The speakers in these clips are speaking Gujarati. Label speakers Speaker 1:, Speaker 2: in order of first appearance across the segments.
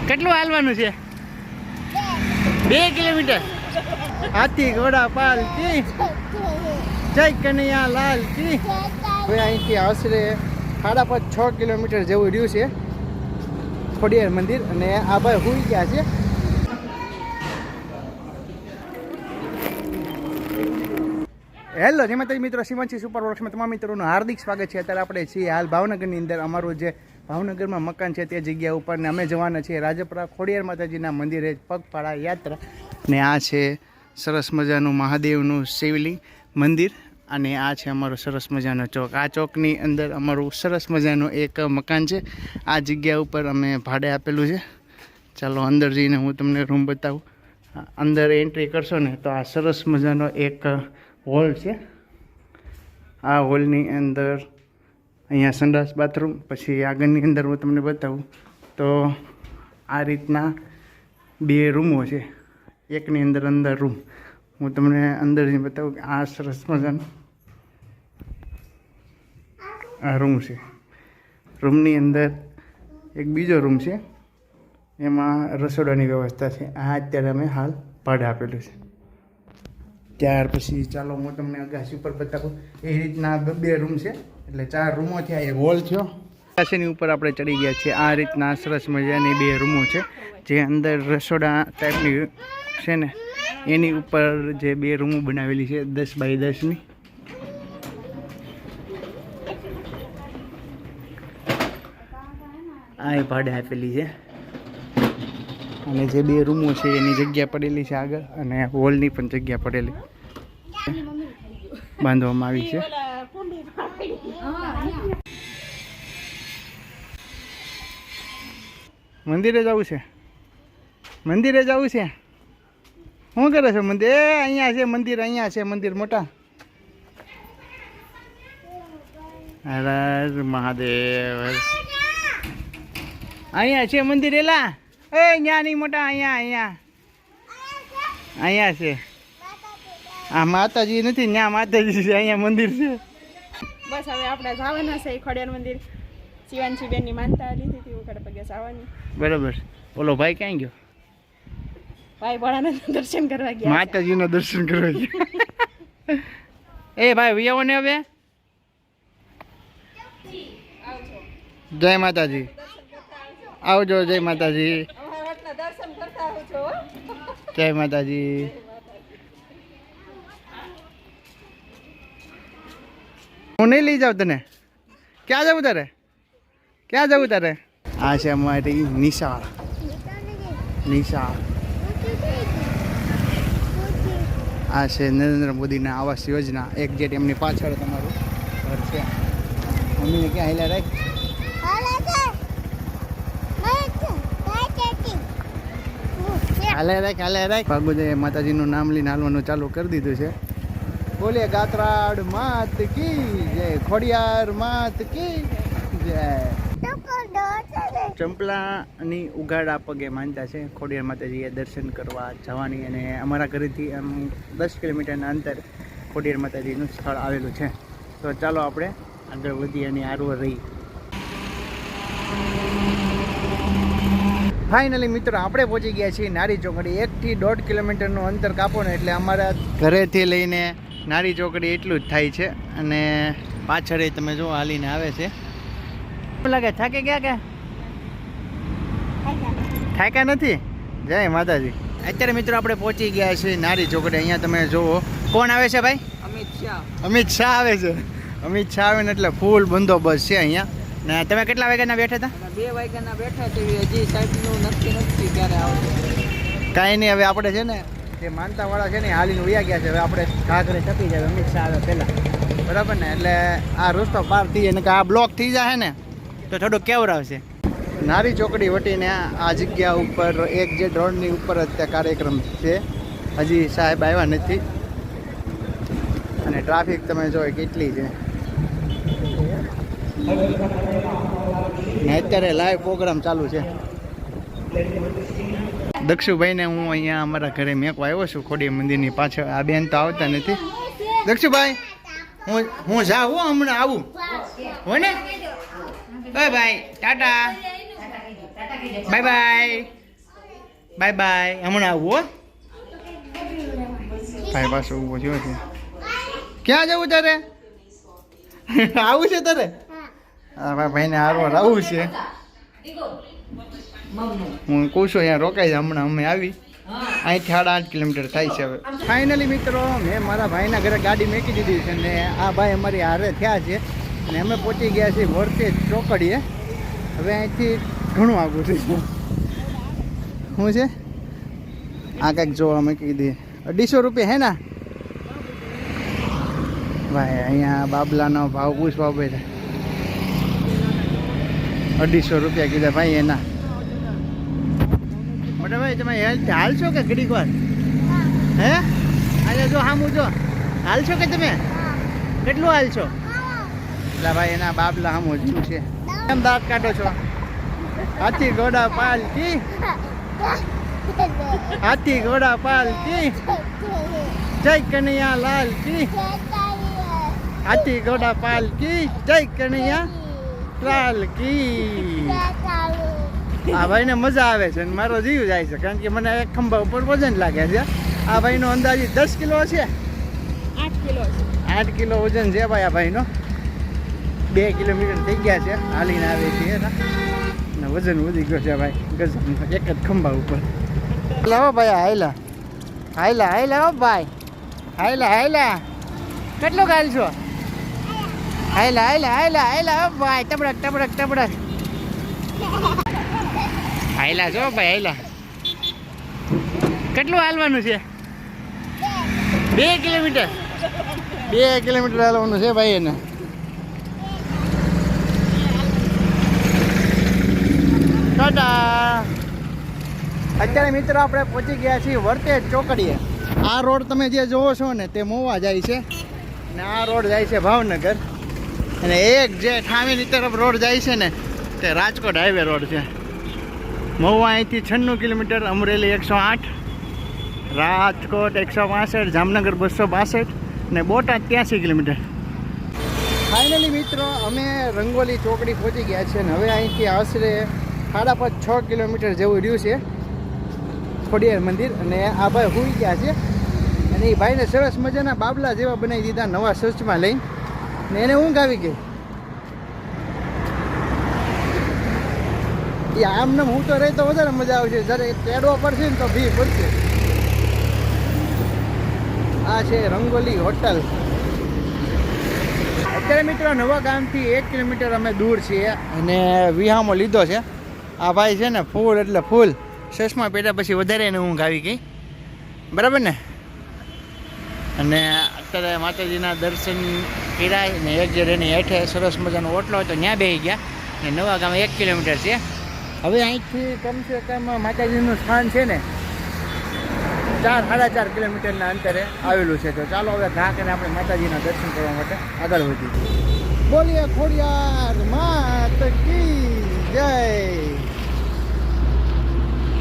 Speaker 1: કેટલું હાલવાનું છે? 2 કિલોમીટર. હાથી ઘોડા પાલ કી જય કનૈયા લાલ કી. હવે અહીંથી આશરે 5.5-6 કિલોમીટર જેવું રહ્યું છે ખોડિયાર મંદિર. અને આ ભાઈ સુઈ ગયા છે. હેલો જય માતાજી મિત્રો, શિવાંશી સુપર વર્ક્સમાં તમામ મિત્રોનું હાર્દિક સ્વાગત છે. અત્યારે આપણે છીએ હાલ ભાવનગરની અંદર. અમારું જે ભાવનગરમાં મકાન છે તે જગ્યા ઉપર ને અમે જવાના છીએ રાજપરા ખોડિયાર માતાજીના મંદિરે પગપાળા યાત્રા. ને આ છે સરસ મજાનું મહાદેવનું શિવલિંગ મંદિર અને આ છે અમારો સરસ મજાનો ચોક. આ ચોકની અંદર અમારું સરસ મજાનું એક મકાન છે. આ જગ્યા ઉપર અમે ભાડે આપેલું છે. ચાલો અંદર જઈને હું તમને રૂમ બતાવું. અંદર એન્ટ્રી કરશો ને તો આ સરસ મજાનો એક હોલ છે. આ હોલની અંદર અહીંયા સંડાસ બાથરૂમ, પછી આગળની અંદર હું તમને બતાવું તો આ રીતના 2 રૂમો છે. એકની અંદર રૂમ હું તમને અંદરથી બતાવું કે આ સરસ મજાનો આ રૂમ છે. રૂમની અંદર એક બીજો રૂમ છે, એમાં રસોડાની વ્યવસ્થા છે. આ અત્યારે અમે હાલ ભાડે આપેલું છે. ત્યાર પછી ચાલો હું તમને અગાસી ઉપર બતાવું. એ રીતના 2 રૂમ છે, એટલે 4 રૂમો થયા, એક હોલ થયો. અગાસીની ઉપર આપણે ચડી ગયા છીએ. આ રીતના સરસ મજાની 2 રૂમો છે, જે અંદર રસોડા ટાઈપની છે ને એની ઉપર જે 2 રૂમો બનાવેલી છે 10 બાય 10ની. આ એ ભાડે આપેલી છે. અને જે 2 રૂમો છે એની જગ્યા પડેલી છે આગળ, અને હોલની પણ જગ્યા પડેલી બાંધવામાં આવી છે. મંદિરે જવું છે, મંદિરે જવું છે. શું કરે છે મંદિર? અહીંયા છે મંદિર, અહીંયા છે મંદિર મોટા. હર મહાદેવ. અહીંયા છે મંદિર. એલા એ અહીંયા નહીં મોટા, અહીંયા છે. આ માતાજી નથી, ત્યાં માતાજી છે, અહીંયા મંદિર છે.
Speaker 2: બસ હવે આપણે જવાના છે ખોડિયાર મંદિર. શિવાંશી બેનની માનતા લીધી હતી ઉખડ પગે જવાની.
Speaker 1: બરાબર. ઓલો ભાઈ ક્યાં ગયો?
Speaker 2: ભાઈ ભોળાનાથ દર્શન કરવા ગયા.
Speaker 1: માતાજીના દર્શન કરવા ગયા. એ ભાઈ વિયાવો ને હવે. જય માતાજી. આવજો. જય માતાજી.
Speaker 2: દર્શન કરતા આવજો.
Speaker 1: જય માતાજી. હું નહીં લઈ જાઉં તને. ક્યાં જવું તારે? ક્યાં જવું તારે? આ છે અમારી નિશાળ. આ છે નરેન્દ્ર મોદીના આવાસ યોજના. એક જેટ એમની પાછળ તમારું ઘર છે. મમ્મીને ક્યાં હેલા રાખ. હાલે રાખ. ભાગુજે માતાજીનું નામ લઈને હાલવાનું ચાલુ કરી દીધું છે. બોલે ગાત્રાડ માત કી જય, ખોડિયાર માત કી જય. ચંપલાની ઉગાડા પગે માનતા છે ખોડિયાર માતાજીએ દર્શન કરવા જવાની. અને અમારા ઘરેથી આમ 10 કિલોમીટરના અંતર ખોડિયાર માતાજીનું સ્થળ આવેલું છે. તો ચાલો આપણે આગળ વધીએ અને આરવો રહી. ફાઇનલી મિત્રો આપણે પહોંચી ગયા છીએ નારી ચોકડી. 1 થી 1.5 કિલોમીટરનું અંતર કાપો ને એટલે અમારા ઘરેથી લઈને નારી ચોકડી એટલું જ થાય છે. અને પાછળ તમે જો હાલીને આવે છે. શું લાગે, થાકે ગયા કે થાક્યા નથી? જય માતાજી. અત્યારે મિત્રો આપણે પહોંચી ગયા છીએ નારી ચોકડી. અહીંયા તમે જુઓ કોણ આવે છે ભાઈ? અમિત શાહ આવે છે. અમિત શાહ આવે ને એટલે ફૂલ બંદોબસ્ત છે અહીંયા. ને તમે કેટલા વાગ્યાના બેઠા હતા?
Speaker 2: 2 વાગ્યાના બેઠા છે. હજી સાહેબનું નક્કી નથી ક્યારે આવશે.
Speaker 1: કાંઈ નહીં, હવે આપણે છે ને જે માનતાવાળા છે ને હાલીને વયા ગયા છે. હવે આપણે ઘાઘરે ટપી જાય અમિત શાહ આવે પહેલાં, બરાબર ને? એટલે આ રસ્તો પાર થઈ જાય ને કે આ બ્લોક થઈ જાય ને તો થોડુંક કેવર આવશે. નારી ચોકડી વટીને આ જગ્યા ઉપર એક જે રોડની ઉપર જ ત્યાં કાર્યક્રમ છે. હજી સાહેબ આવ્યા નથી. અને ટ્રાફિક તમે જો કેટલી છે. ને અત્યારે લાઈવ પ્રોગ્રામ ચાલુ છે. દક્ષુભાઈને હું અહીંયા અમારા ઘરે મેકવા આવ્યો છું ખોડિયાર મંદિરની પાછળ. આ બેન તો આવતા નથી. દક્ષુભાઈ હું જાઉં, હમણાં આવું હો ને. ભાઈ Tata. Bye bye bye bye હમણાં આવું હો ભાઈ પાછો ઊભો થયો છે ક્યાં જવું તારે આવું છે તારે હા ભાઈને હારવાર આવું છે હું કહું છું અહીંયા રોકાઈ જાય હમણાં અમે આવી અહીંથી 8.5 કિલોમીટર થાય છે હવે ફાઇનલી મિત્રો મેં મારા ભાઈના ઘરે ગાડી મૂકી દીધી છે ને આ ભાઈ અમારી હારે થયા છે અને અમે પહોંચી ગયા છીએ વરતેજ ચોકડીએ હવે અહીંથી ઘણું આગું છે શું છે આ કંઈક જોવા મૂકી દઈએ 250 રૂપિયા હે ને ભાઈ અહીંયા બાબલાનો ભાવ પૂછવા પડે 250 રૂપિયા કીધા ભાઈ એના મોટા ભાઈ તમે હાલશો કે ઘડીક વાર હે આજે જો સામું જો હાલશો કે તમે કેટલું હાલશો એટલે ભાઈ એના બાબલા સામું જીવ છે કેમ દાંત કાઢો છો હાથી ઘોડા પાલકી હાથી ઘોડા પાલકી જય કનૈયા લાલ કી હાથી ઘોડા પાલકી જય કનૈયા લાલ કી આ ભાઈને મજા આવે છે અને મારો જીવ જાય છે કારણ કે મને એક ખંભા ઉપર વજન લાગે છે આ ભાઈનો અંદાજિત 10 કિલો છે
Speaker 2: 8 કિલો છે
Speaker 1: 8 કિલો વજન છે ભાઈ આ ભાઈનો 2 કિલોમીટર થઈ ગયા છે હાલીને આવે છે અને વજન વધી ગયો છે ભાઈ ગજબ એક જ ખંભા ઉપર લાવો ભાઈ હાયલા હાયલા હાયલા હો ભાઈ હાયલા હાયલા કેટલો ગાલ છો હાયલા હાયલા હાયલા હાયલા હો ભાઈ ટબડક ટબડક ટબડક હાયલા છો ભાઈ હાયલા કેટલું હાલવાનું છે 2 કિલોમીટર 2 કિલોમીટર હાલવાનું છે ભાઈ એને ટાટા અત્યારે મિત્રો આપણે પહોંચી ગયા છીએ વરતેજ ચોકડીએ આ રોડ તમે જે જોવો છો ને તે મોવા જાય છે ને આ રોડ જાય છે ભાવનગર અને એક જે ઠામીની તરફ રોડ જાય છે ને તે રાજકોટ હાઈવે રોડ છે મહુવા અહીંથી 96 કિલોમીટર અમરેલી 108 રાજકોટ 165 જામનગર 262 ને બોટાદ 83 કિલોમીટર ફાઇનલી મિત્રો અમે રંગોલી ચોકડી પહોંચી ગયા છે ને હવે અહીંથી આશરે 5.5-6 કિલોમીટર જેવું રહ્યું છે ખોડિયાર મંદિર અને આ ભાઈ હોઈ ગયા છે અને એ ભાઈને સરસ મજાના બાબલા જેવા બનાવી દીધા નવા સર્ચમાં લઈને ને એને ઊંઘ આવી ગઈ એ આમને હું તો રહી તો વધારે મજા આવશે જ્યારે તેડવા પડશે ને તો ભી પડશે આ છે રંગોલી હોટલ અત્યારે મિત્રો નવા ગામથી 1 કિલોમીટર અમે દૂર છીએ અને વિહામો લીધો છે આ ભાઈ છે ને ફૂલ એટલે ફૂલ ચશ્મા પહેર્યા પછી વધારે એને ઊંઘ આવી ગઈ બરાબર ને અને અત્યારે માતાજીના દર્શન કર્યા ને એક જણ એની હેઠે સરસ મજાનો ઓટલો હતો ત્યાં બેસી ગયા ને નવા ગામ 1 કિલોમીટર છે હવે અહીંથી કમસે કમ માતાજીનું સ્થાન છે ને 4-4.5 કિલોમીટરના અંતરે આવેલું છે તો ચાલો હવે ઘા કરીને આપણે માતાજીના દર્શન કરવા માટે આગળ વધીએ બોલીએ ખોડિયાર માત કી જય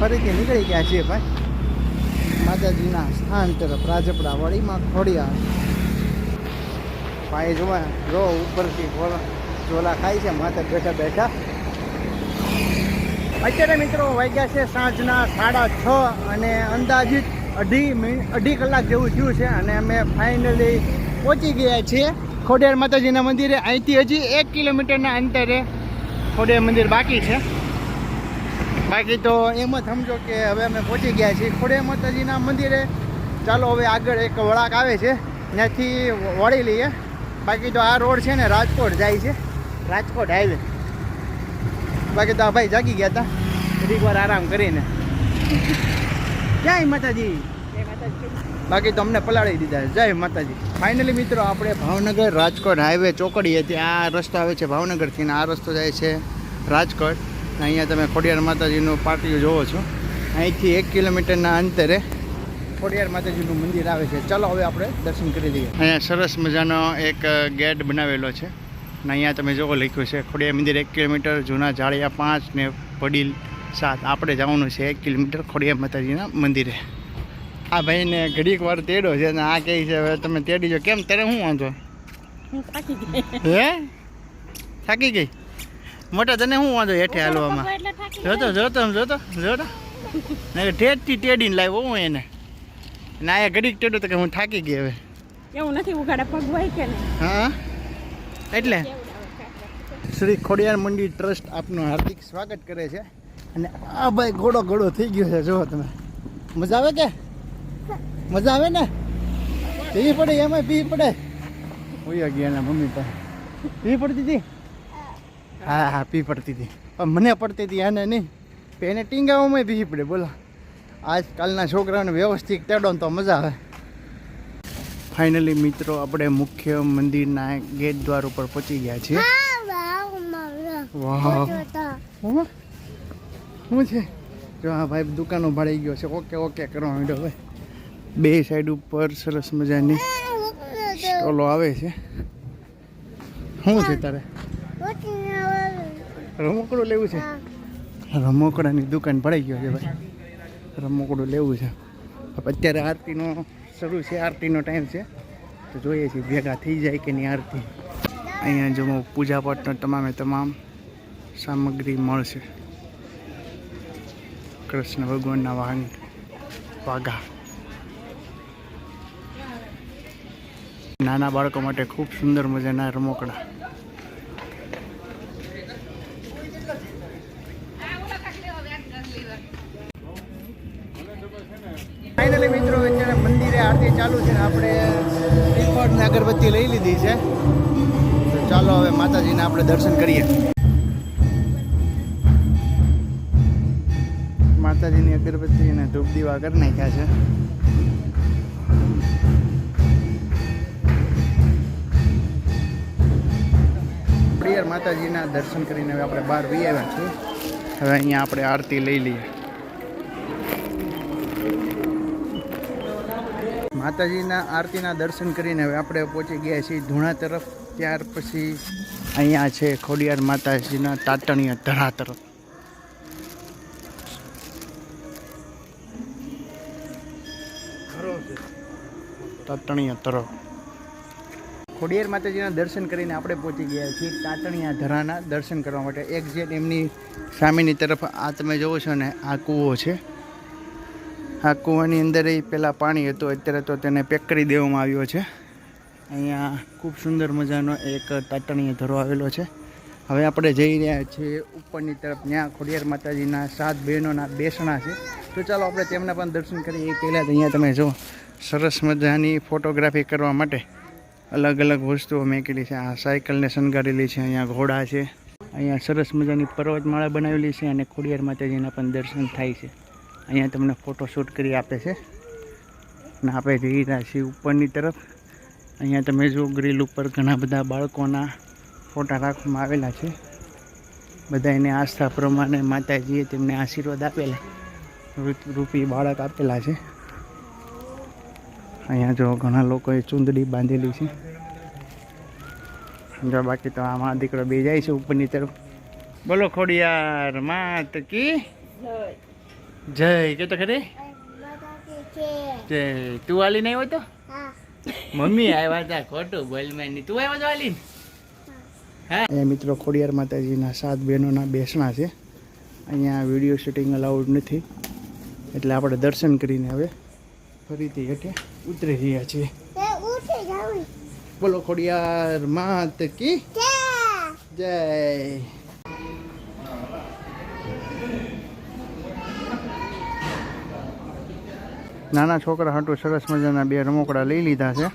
Speaker 1: ફરીથી નીકળી ગયા છીએ ભાઈ માતાજીના સ્થાન તરફ રાજપડા વાડીમાં ખોડિયાર ભાઈ જોવા જો ઉપરથી ઝોલા ખાય છે માતા બેઠા બેઠા અત્યારે મિત્રો વાગ્યા છે સાંજના 6:30 અને અંદાજિત અઢી કલાક જેવું થયું છે અને અમે ફાઇનલી પહોંચી ગયા છીએ ખોડિયાર માતાજીના મંદિરે અહીંથી હજી 1 કિલોમીટરના અંતરે ખોડિયાર મંદિર બાકી છે બાકી તો એમ જ સમજો કે હવે અમે પહોંચી ગયા છીએ ખોડિયાર માતાજીના મંદિરે ચાલો હવે આગળ એક વળાંક આવે છે ત્યાંથી વળી લઈએ બાકી તો આ રોડ છે ને રાજકોટ જાય છે રાજકોટ હાઈવે બાકી તો આ ભાઈ જાગી ગયા હતા થોડીક વાર આરામ કરીને જય માતાજી બાકી તો અમને પલાળી દીધા જય માતાજી ફાઇનલી મિત્રો આપણે ભાવનગર રાજકોટ હાઈવે ચોકડી હતી આ રસ્તો આવે છે ભાવનગરથી ને આ રસ્તો જાય છે રાજકોટ અહીંયા તમે ખોડિયાર માતાજીનું પાટિયું જોવો છો અહીંથી 1 કિલોમીટરના અંતરે ખોડિયાર માતાજીનું મંદિર આવે છે ચાલો હવે આપણે દર્શન કરી લઈએ અહીંયા સરસ મજાનો એક ગેટ બનાવેલો છે અને અહીંયા તમે જોવો લખ્યું છે ખોડિયાર મંદિર 1 કિલોમીટર જૂના જાળિયા 5 ને વડીલ 7 આપણે જવાનું છે 1 કિલોમીટર ખોડિયાર માતાજીના મંદિરે આ ભાઈને ઘડીક વાર તેડો છે અને આ કહે છે હવે તમે તેડી જો કેમ તારે શું વાંધો હે થાકી ગઈ મોટા તને શું વાંધો હેઠે હાલવામાં?
Speaker 2: એટલે થાકી
Speaker 1: જોતો જોતો ટેડથી ટેડીને લાવ્યો હું એને. ને આયા ઘડીક ટેડો તો કે હું થાકી ગઈ હવે.
Speaker 2: એવું નથી ઉગાડા પગ હોય કે નહીં
Speaker 1: હા એટલે શ્રી ખોડિયાર મંદિર ટ્રસ્ટ આપનું હાર્દિક સ્વાગત કરે છે. અને આ ભાઈ ઘોડો થઈ ગયો છે. જુઓ તમે, મજા આવે કે મજા આવે ને? પી પડે એમાં પી પડે. હોઈ ગયા એના મમ્મી પાસે પી પડતી હતી. હા પી પડતી હતી પણ મને પડતી હતી એને નહીં. એને ટીંગાઓમાં પી પડે. બોલો આજકાલના છોકરાઓને વ્યવસ્થિત તેડો તો મજા આવે. ફાઇનલી મિત્રો આપણે મુખ્ય મંદિરના ગેટ દ્વાર ઉપર પહોંચી ગયા છીએ. વાહ શું છે? જો આ ભાઈ દુકાનો ભાડાઈ ગયો છે. ઓકે કરવા માંડ્યો હવે. બે સાઈડ ઉપર સરસ મજાની સ્ટોલો આવે છે. શું છે તારે? રમકડું લેવું છે? રમકડાની દુકાન ભરાઈ ગયો છે ભાઈ. રમકડું લેવું છે. અત્યારે આરતીનો શરૂ છે. આરતીનો ટાઈમ છે તો જોઈએ છીએ ભેગા થઈ જાય કે નહીં આરતી. અહીંયા જો પૂજા પાઠનો તમામ સામગ્રી મળશે. કૃષ્ણ ભગવાનના વાઘા. નાના બાળકો માટે ખૂબ સુંદર મજાના રમકડા. ફાઇનલી મિત્રો અત્યારે મંદિરે આરતી ચાલુ છે ને આપણે શ્રીફળ ને અગરબત્તી લઈ લીધી છે. તો ચાલો હવે માતાજીને આપણે દર્શન કરીએ. માતાજીની અગરબત્તી અને ધૂપ દીવા કરી નાખ્યા છે. ખોડિયાર માતાજીના દર્શન કરીને હવે આપણે બહાર વી આવ્યા છીએ. હવે અહીંયા આપણે આરતી લઈ લઈએ. માતાજીના આરતીના દર્શન કરીને હવે આપણે પહોંચી ગયા છીએ ધૂણા તરફ. ત્યાર પછી અહીંયા છે ખોડિયાર માતાજીના તાટણીય ધરા તરફ. તાટણીય તરફ ખોડિયાર માતાજીના દર્શન કરીને આપણે પહોંચી ગયા છીએ તાટણીયા ધરાના દર્શન કરવા માટે. એક્ઝેક્ટ એમની સામેની તરફ આ તમે જોવો છો ને, આ કૂવો છે. આ કૂવાની અંદર પહેલાં પાણી હતું, અત્યારે તો તેને પેક કરી દેવામાં આવ્યો છે. અહીંયા ખૂબ સુંદર મજાનો એક તાટણીય ધરો આવેલો છે. હવે આપણે જઈ રહ્યા છીએ ઉપરની તરફ. ત્યાં ખોડિયાર માતાજીના 7 બહેનોના બેસણા છે. તો ચાલો આપણે તેમના પણ દર્શન કરીએ. એ પહેલાં અહીંયા તમે જો સરસ મજાની ફોટોગ્રાફી કરવા માટે અલગ અલગ વસ્તુઓ મેકેલી છે. આ સાયકલને શણગારેલી છે. અહીંયા ઘોડા છે. અહીંયા સરસ મજાની પર્વતમાળા બનાવેલી છે અને ખોડિયાર માતાજીના પણ દર્શન થાય છે. અહીંયા તમને ફોટોશૂટ કરી આપે છે. અને આપણે જઈ રહ્યા છીએ ઉપરની તરફ. અહીંયા તમે જો ગ્રીલ ઉપર ઘણા બધા બાળકોના ફોટા રાખવામાં આવેલા છે. બધા એને આસ્થા પ્રમાણે માતાજીએ તેમને આશીર્વાદ આપેલા, રૂપી બાળક આપેલા છે. અહીંયા જો ઘણા લોકોએ ચૂંદડી બાંધેલી છે. જો બાકી તો આમાં દીકરો બે જાય છે ઉપરની તરફ. બોલો ખોડિયાર માત કી જય. કે તો ખરી જય. તું વાલી નહીં હોય તો મમ્મી આવ્યા હતા. ખોટું બોલ મેં નહીં. તું આવ્યો તો વાલી? હા. એ મિત્રો ખોડિયાર માતાજીના 7 બહેનોના બેસણા છે. અહીંયા વિડીયો શૂટિંગ અલાઉડ નથી એટલે આપણે દર્શન કરીને હવે ફરીથી હેઠે ઉતરી રહ્યા છીએ. બોલો ખોડિયાર માત કી જય. નાના છોકરા હાટુ સરસ મજાના 2 રમકડા લઈ લીધા છે.